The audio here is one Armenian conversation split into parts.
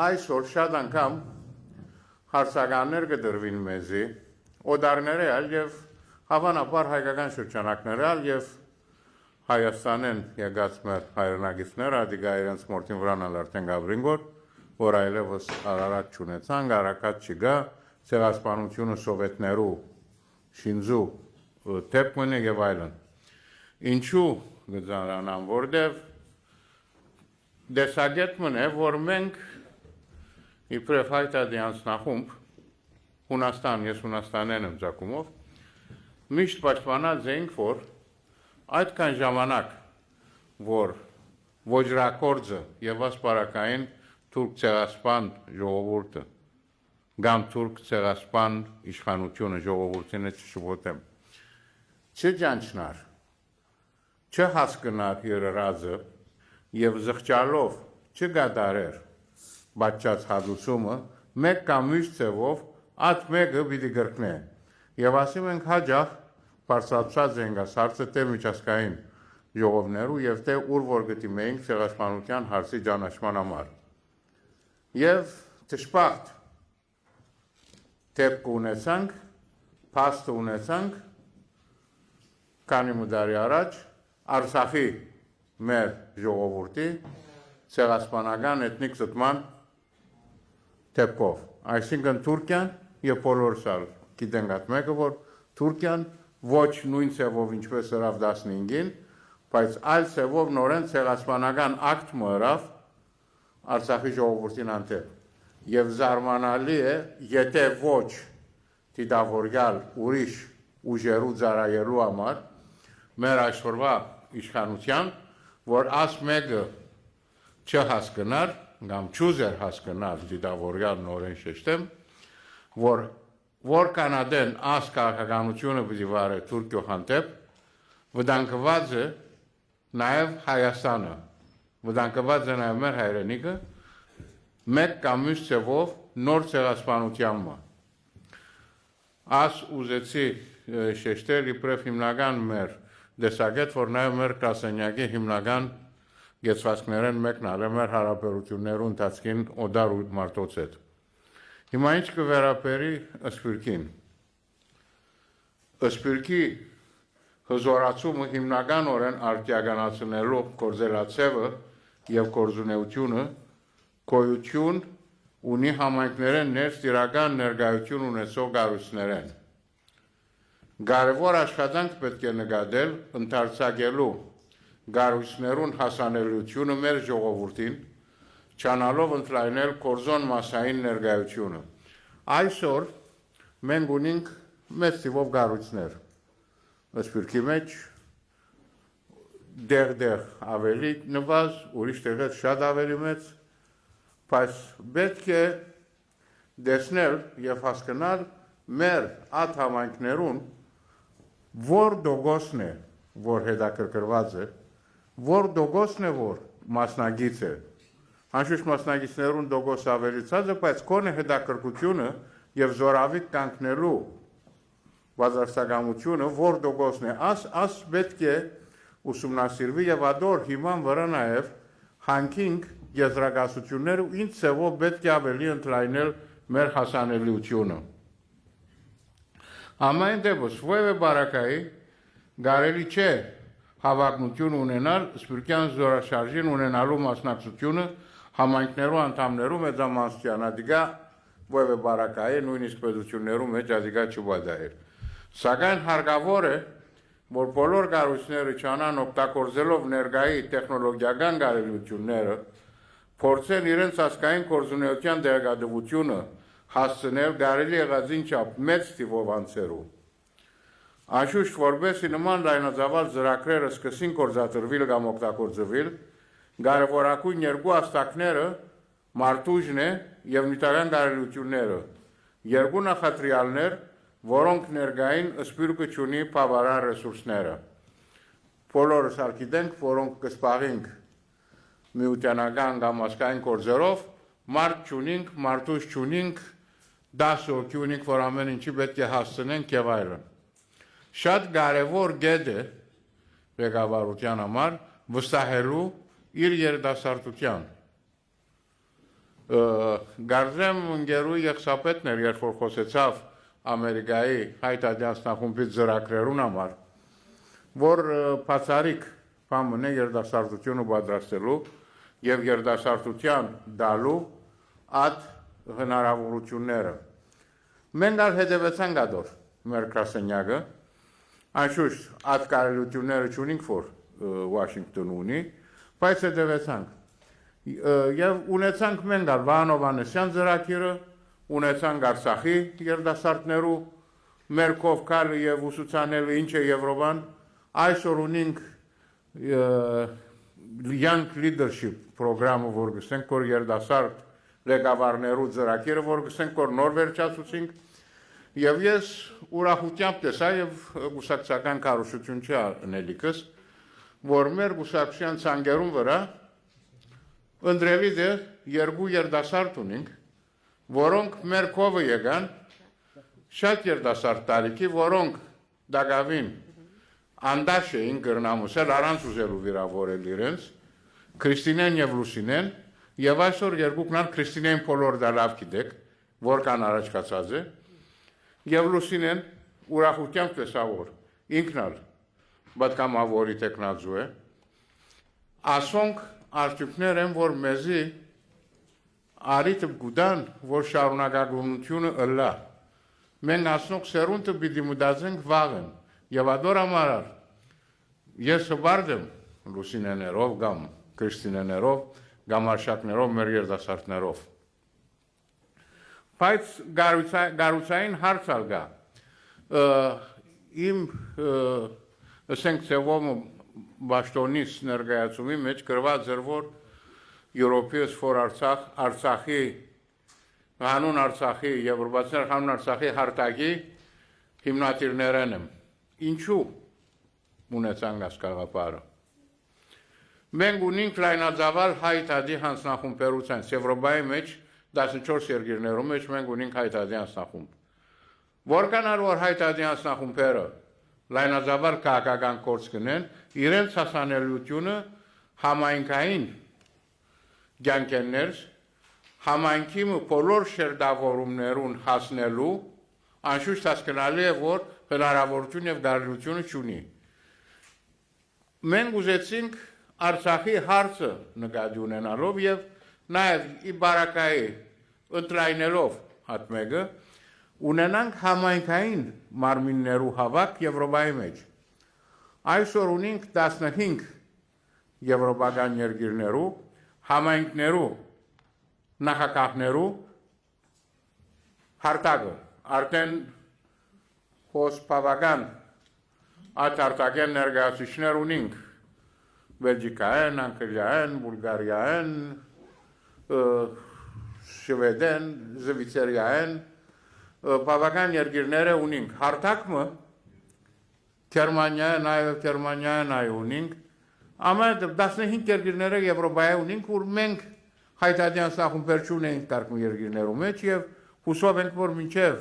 այսօր շատ անգամ հարցականներ կդրվին մեզի, օդարները և հավանաբար հայկական շրջանակները և Հայաստանեն եկած մեր հայրենագիցները ադիգա իրենց մորտին վրանալ արդեն գաբրին գոր, որ այլևս արարատ չունեցան, արակատ չգա, ցեղասպանությունը սովետներու շինձու թեփ մնե եւ այլն։ Ինչու գծարանան, որտեւ դեսագետ մնե, որ մենք իբրև հայտարարի անձնախումբ Հունաստան, ես Հունաստանեն եմ ցակումով, միշտ պաշտպանած էինք, որ այդքան ժամանակ, որ ոճրակորձը եւ ասպարակային թուրք ցեղասպան ժողովուրդը կամ թուրք ցեղասպան իշխանությունը ժողովրդին չշփոթեմ չջանչնար չհասկնար իր ռազը եւ զղջալով չգադարեր բաճած հադուցումը մեկ կամ մյուս ցևով այդ մեկը պիտի գրկնե եւ ասում ենք հաջող բարձրացած ենք ասարցը թե միջազգային ժողովներու եւ թե ուր որ գտիմեինք ցեղասպանության հարցի ճանաչման համար եւ դժբախտ թեփք ունեցանք փաստ ունեցանք քանի մդարի առաջ Արցախի մեր ժողովրդի ցեղասպանական էթնիկ զտման թեփքով այսինքն Թուրքիան եւ բոլորս ալ գիտենք այդ մեկը որ Թուրքիան ոչ նույն ցևով ինչպես հրավ 15-ին, բայց այլ ցևով նորեն ցեղասպանական ակտ մրավ Արցախի ժողովրդին անտեպ եւ զարմանալի է եթե ոչ դիտավորյալ ուրիշ ուժերու ծառայելու համար մեր այսօրվա իշխանության որ աս մեկը չհասկնար կամ չուզեր հասկնալ դիտավորյալ նորեն շեշտեմ որ կանադեն աս քաղաքականությունը պիտի վարե Թուրքիո հանդեպ վտանգված է նաև Հայաստանը վտանգված է նաև մեր հայրենիքը մեկ կամ մյուս ցևով նոր ցեղասպանությամբ աս ուզեցի շեշտել իբրև հիմնական մեր դեսագետ որ նաև մեր կասենյակի հիմնական գեցվածքներեն մեկն ալ է մեր հարաբերություններու ընթացքին օդար ու մարտոց հետ Հիմա ինչ կվերապերի ըսպիրքին։ Ըսպիրքի հզորացումը հիմնական օրեն արտիականացնելու կորզելացևը և կորզունեությունը կոյություն ունի համայնքներեն ներս տիրական ներգայություն ունեցող գարույցներեն։ Կարևոր աշխատանք պետք է նկատել ընդարձակելու գարույցներուն հասանելիությունը մեր ժողովրդին չանալով ընդլայնել կորզոն մասային ներգայությունը։ Այսօր մենք ունենք մեծ թիվով գարույցներ, ըսպիրքի մեջ դեղ ավելի նվազ, ուրիշ տեղեր շատ ավելի մեծ, բայց պետք է դեսնել և հասկնալ մեր այդ համայնքներուն, որ դոգոսն է, որ հետաքրքրված է, որ դոգոսն է, որ մասնագիծ է, Անշուշտ մասնագետներուն դոգոս ավելիցած է, բայց կոնը հետաքրքրությունը եւ զորավիտ կանգնելու բազմաստակամությունը, որ դոգոսն է, աս պետք է ուսումնասիրվի եւ ադոր հիման վրա նաեւ հանքինք եզրակացությունները ինչ ցևով պետք է ավելի ընդլայնել մեր հասանելիությունը։ Ամեն դեպս ովը բարակայի գարելի չէ հավակնություն ունենալ սպիրկյան զորաշարժին ունենալու մասնակցությունը համայնքներու անդամներու մեծամանստյան ադիգա ովը բարակայի նույնիսկ պետություններու մեջ ադիգա չբադայր։ Սակայն հարկավոր է, որ բոլոր գարույցները չանան օգտագործելով ներկայի տեխնոլոգիական կարելությունները, փորձեն իրենց հասկային կորզունեության դեղեկատվությունը հասցնել կարելի եղածին չափ մեծ թիվով անձերու։ Անշուշտ որպեսզի նման լայնածավալ ծրագրերը սկսին գործադրվել կամ օգտագործվել, կարևորագույն երկու աստակները մարտուժն է եւ նյութական կարելությունները, երկու նախադրյալներ, որոնք ներկային սպիրկը չունի բավարար ռեսուրսները։ Բոլորս գիտենք, որոնք կսպաղենք միությանական կամ ասկային գործերով, մարդ չունենք, մարտուժ չունենք, 10 հոգի ունենք, որ ամեն ինչի պետք է հասցնենք եւ այլն։ Շատ կարևոր գետ է ղեկավարության համար վստահելու իր երիտասարդության Գարձեմ ընկերու եղսապետներ, երբ որ խոսեցավ Ամերիկայի հայտարարությունից ծրագրերուն համար, որ բացառիկ բան է երիտասարդությունը պատրաստելու եւ երիտասարդության դալու այդ հնարավորությունները։ Մենք ալ հետևեցանք ադոր մեր գրասենյակը, անշուշտ այդ կարելությունները չունենք, որ Վաշինգտոն ունի, բայց հետևեցանք։ Եվ ունեցանք մենք ալ Վահան Հովհաննիսյան ծրագիրը, ունեցանք Արցախի երիտասարդներու մեր կողքալը եւ ուսուցանելը ինչ է Եվրոպան, այսօր ունենք Young Leadership պրոգրամը, որ գսենք, որ երիտասարդ ղեկավարներու ծրագիրը, որ գսենք, որ նոր վերջացուցինք, եւ ես ուրախությամբ տեսա եւ գուսակցական կառուցություն չի անելիքս, որ մեր գուսակցության ցանկերուն վրա ընդրելի դե երկու երիտասարդ ունենք, որոնք մեր կողը եկան, շատ երիտասարդ տարիքի, որոնք դակավին անդաշ էին գրնամուսել, առանց ուզելու վիրավորել իրենց, Քրիստինեն եւ Լուսինեն, եւ այսօր երկուքն ալ Քրիստինեն բոլոր դա լավ գիտեք, որքան առաջ կացած է, եւ Լուսինեն ուրախությամբ տեսա, որ ինքն ալ պատկամավորի տեխնազու է, ասոնք արդյունքներ են, որ մեզի արիտը գուդան, որ շարունակականությունը ըլլա։ Մենք ասնոք սերունդը պիտի մտածենք վաղն, եւ ադոր ամարար, ես հբարդ եմ Լուսինեներով, կամ Քրիստինեներով, կամ արշակներով, մեր երիտասարդներով։ Բայց գառուցային հարց ալ գա, իմ ասենք ծևոմ բաշտոնից ներկայացումի մեջ գրված էր, որ Europeans for Արցախի, հանուն Արցախի, Եվրոպացիներ հանուն Արցախի հարտակի հիմնադիրներն եմ։ Ինչու ունեցանք այս գաղափարը։ Մենք ունենք լայնածավալ հայտարարի հանձնախումբերության Եվրոպայի մեջ 14 երկրներում մեջ մենք ունենք հայտարարի հանձնախումբ։ Որքան որ հայտարարի հանձնախումբերը լայնածավալ քաղաքական գործ կնեն, իրենց հասանելիությունը համայնքային կյանքերներ, համայնքի բոլոր շերտավորումներուն հասնելու, անշուշտ հասկանալի է, որ հնարավորություն եւ կարողությունը չունի։ Մենք ուզեցինք Արցախի հարցը նկատի ունենալով եւ նաեւ ի բարակայի ընտրայնելով հատ մեկը ունենանք համայնքային մարմիններու հավաք Եվրոպայի մեջ։ Այսօր ունենք 15 եվրոպական երկրներու համայնքներու նախագահներու հարտակը արդեն հոսպավական այդ արտակեն ներկայացուցիչներ ունենք Բելգիկայեն, Անգլիայեն, Բուլղարիայեն, Շվեդեն, Զվիցերիայեն բավական երկրները ունենք հարտակը Գերմանիայեն ունենք ամեն 15 երկրները Եվրոպայի ունենք, որ մենք հայտարարության սախումբեր չունենք կարգում երկրներում մեջ եւ հուսով ենք, որ մինչեւ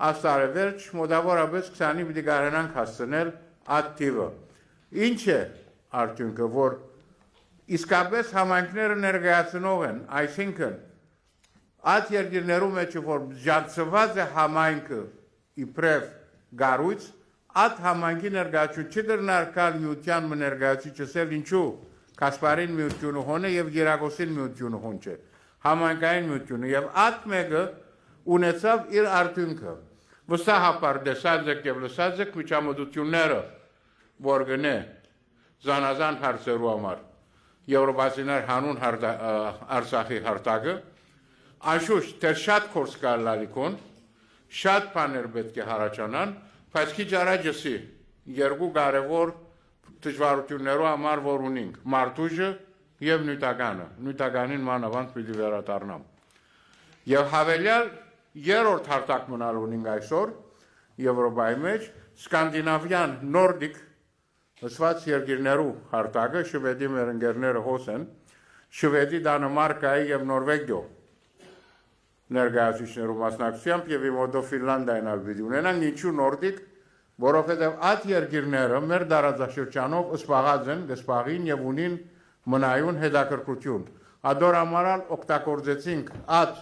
աստարևերջ մոտավորապես 20-ի պիտի կարողանանք հասցնել այդ թիվը։ Ինչ է արդյունքը, որ իսկապես համայնքները ներկայացնող են, այսինքն այդ երկրներում մեջ որ ջանցված է համայնքը իբրև գառույց, այդ համայնքի ներկայացուցիչ դեռնարկալ միության ներկայացուցիչը ինչու Կասպարին միությունը հոն է եւ Գերագոսին միությունը հոն չէ, համայնքային միությունը եւ այդ մեկը ունեցավ իր արդյունքը։ Վստահաբար դեսած եք եւ լսած եք միջամտությունները, որ գնե զանազան հարցերու համար Եվրոպացիներ հանուն Արցախի հարտակը, անշուշտ թե շատ կորս կալալիքոն, շատ բաներ պետք է հարաճանան, բայց քիչ առաջ երկու կարևոր դժվարություններով համար որ ունենք Մարտուժը եւ նյութականին մանավանդ պիտի վերադառնամ։ Եվ հավելյալ երրորդ հարտակ մնալ ունենք այսօր Եվրոպայի մեջ Սկանդինավյան նորդիկ հսված երկրներու հարտակը Շվեդի մեր ընկերները հոսեն, Շվեդի, Դանմարկայի եւ Նորվեգիո ներկայացուցիչներու մասնակցությամբ եւ իմոդո Ֆինլանդիան ալբիդի ունենան ինչու նորդիկ, որովհետեւ այդ երկրները մեր դարաձաշրջանով սպաղած են, գսպաղին եւ ունին մնայուն հետաքրքրություն։ Ադոր ամարալ օգտագործեցինք այդ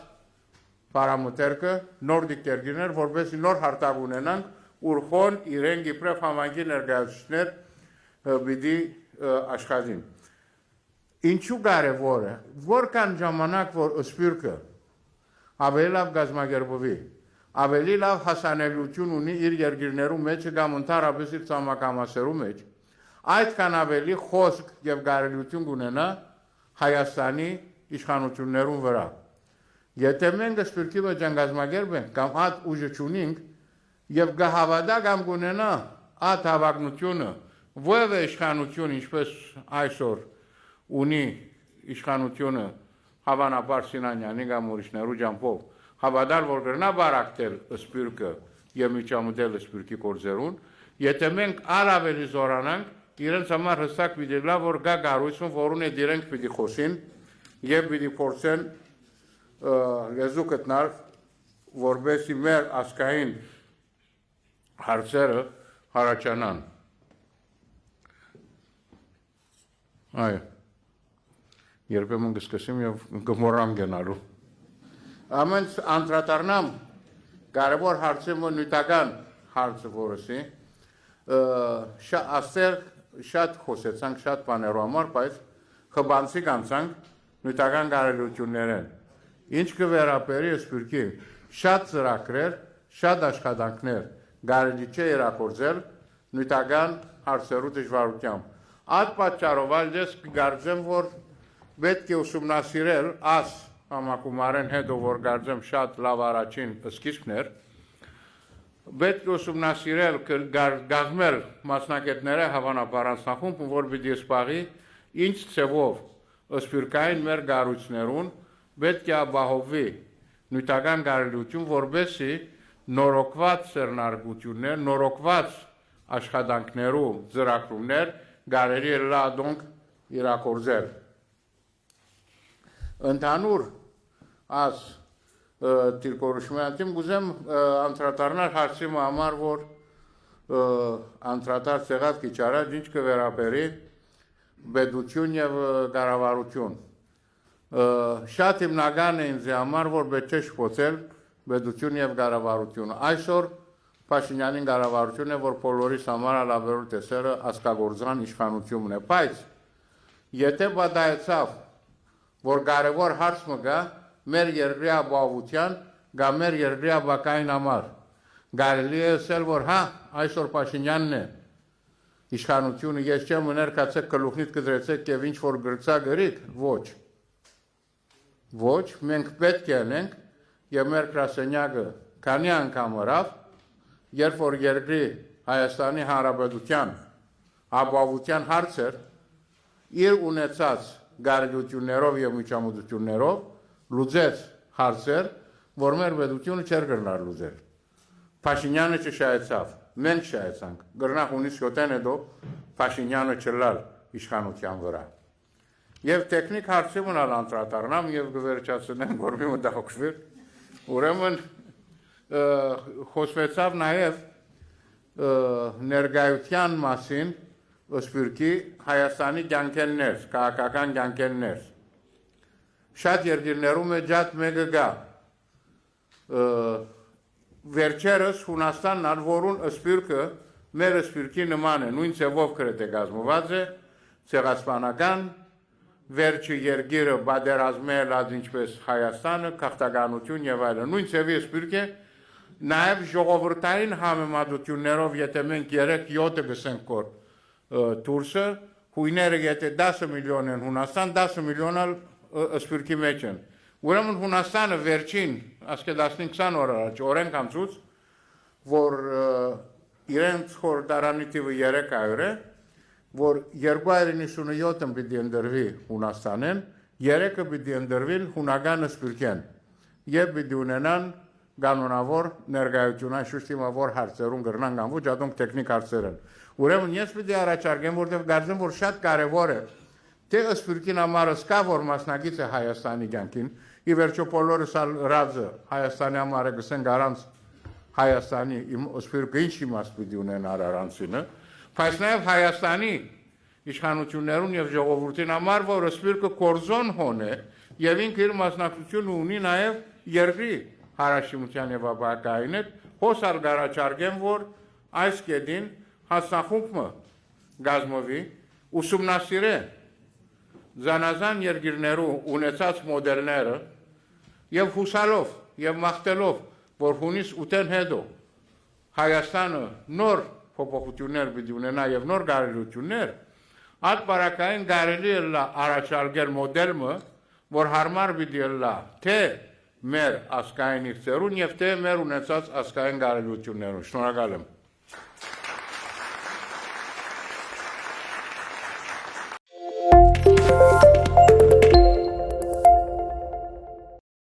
պարամետրը նոր դիկտերգիներ, որպեսզի նոր հարտակ ունենանք, ուրխոն իրենք իբրև համայնքի ներկայացուցիչներ պիտի աշխատին։ Ինչու կարևոր է, որքան ժամանակ որ սպյուրքը ավելի լավ գազմագերբովի, ավելի լավ հասանելիություն ունի իր երկիրներում մեջ կամ ընդհանրապես իր ցամաքամասերու մեջ, այդքան ավելի խոսք եւ կարելիություն կունենա Հայաստանի իշխանություններուն վրա։ Եթե մենք սպյուրքի մեջ գազմագերբենք կամ այդ ուժը չունենք եւ գահավադա կամ կունենա այդ հավակնությունը որևէ իշխանություն ինչպես այսօր ունի իշխանությունը հավանաբար Սինանյանի կամ ուրիշներու ջամփով հավատալ որ կրնա բարակտել սպյուրքը եւ միջամտել սպյուրքի կորձերուն, եթե մենք առավել զորանանք իրենց համար հստակ պիտի լա որ գա գարույցում որուն է իրենք պիտի խոսին եւ պիտի փորձեն լեզու գտնել որբեսի մեր ասկային հարցերը հարաճանան։ Այո, երբեմն կսկսեմ եւ կմոռամ գնալու։ Ամեն անդրադառնամ կարևոր հարցը նույնական հարցը որսի շատ խոսեցանք շատ բաներով համար, բայց խբանցիկ անցանք նույնական կարելություններեն։ Ինչ կվերապերի սպյուրքի շատ ծրագրեր, շատ աշխատանքներ կարելի չէ իրագործել նույնական հարցերու դժվարությամբ։ Այդ պատճառով ես կգարձեմ, որ պետք է ուսումնասիրել աս համակումարեն հետո որ գարձեմ շատ լավ առաջին սկիզբներ, պետք է ուսումնասիրել գազմել մասնակիցները հավանաբար անձնախումբ, որ պիտի սպաղի ինչ ցևով սպյուրքային մեր գառույցներուն պետք է ապահովի նույնական կարելիություն, որբեսի նորոգված սերնարգություններ, նորոգված աշխատանքներու ծրագրումներ կարելի է լադոնք իրագործել։ Ընդհանուր աս դիրքորոշումատիմ գուզեմ անդրադառնալ հարցի համար, որ անդրադարձ եղած քիչ առաջ ինչ կվերապերի պետություն եւ կառավարություն։ Շատ հիմնական է ինձ համար, որ պետք է շփոթել պետություն եւ կառավարությունը։ Այսօր Փաշինյանի կառավարությունը, որ բոլորիս համար լավերու տեսերը ասկագործան իշխանությունն է, բայց եթե պատահեցավ, որ կարևոր հարց մը գա մեր երկրի ապահովության կամ մեր երկրի ապակային համար, կարելի է ասել, որ հա, այսօր Փաշինյանն է իշխանությունը, ես չեմ ներկացեք գլուխնից կդրեցեք եւ ինչ որ գրծա գրիկ, ոչ, մենք պետք է անենք եւ մեր գրասենյակը քանի անգամ հրավ, երբ որ երկրի Հայաստանի Հանրապետության ապահովության հարցեր իր ունեցած գարելություններով եւ միջամտություններով լուծեց հարցեր, որ մեր պետությունը չէր գնալ լուծել։ Փաշինյանը չշահեցավ, մենք շահեցանք, գրնախ ունի 7-ն հետո Փաշինյանը չլալ իշխանության վրա։ Եվ տեխնիկ հարցի մնալ անդրադառնամ եւ կվերջացնեմ, որ մի մտահոգվի։ Ուրեմն խոսվեցավ նաեւ ներկայության մասին սպյուրքի Հայաստանի կյանքերներ, քաղաքական կյանքերներ։ Շատ երկիրներում է ջատ մեկը գա։ Վերջերս Հունաստանն ալ որուն սպյուրքը մեր սպյուրքի նման է, նույն ցևով կրեթե գազմված է, ցեղասպանական վերջի երկիրը բادرազմել ած ինչպես Հայաստանը, քաղաքականություն եւ այլն, նույն ցևի սպյուրք է, նաեւ ժողովրդային համեմատություններով, եթե մենք 3-7-ը գսենք կոր դուրսը, հույները եթե 10 միլիոն են Հունաստան, 10 միլիոն ալ սպյուրքի մեջ են։ Ուրեմն Հունաստանը վերջին, ասկե 15-20 օր առաջ օրենք անցուց, որ իրենց խորհրդարանի թիվը 300 է, որ 297-ը պիտի ընդրվի Հունաստանեն, 3-ը պիտի ընդրվի հունական սպյուրքեն եւ պիտի ունենան կանոնավոր ներկայություն շուշտիմավոր հարցերուն գրնան կամ ոչ ադոնք տեխնիկ հարցեր են։ Ուրեմն ես պիտի առաջարկեմ, որտեղ կարծեմ, որ շատ կարևոր է թե սպյուրքին համար սկա որ մասնակից է Հայաստանի կյանքին, ի վերջո բոլորս ռազը Հայաստանի համար է գսեն առանց Հայաստանի սպյուրքը ինչ իմաստ պիտի ունենար առանցինը, բայց նաև Հայաստանի իշխանություններուն եւ ժողովրդին համար, որը սպիրկը կորզոն հոն է եւ ինքը իր մասնակցությունը ունի նաեւ երկրի հարաշիմության եւ ապակային հետ, հոսալ գարաչարգեմ, որ այս կետին հասնախումբը գազմովի ուսումնասիրե զանազան երկիրներու ունեցած մոդելները եւ հուսալով եւ մաղթելով, որ հունիս 8-ին հետո Հայաստանը նոր փոփոխություններ պիտի ունենա եւ նոր գարելություններ, այդ բարակային գարելի է առաջարկել մոդելը, որ հարմար պիտի լա թե մեր ասկային իղծերուն եւ թե մեր ունեցած ասկային գարելություններուն։ Շնորհակալ եմ։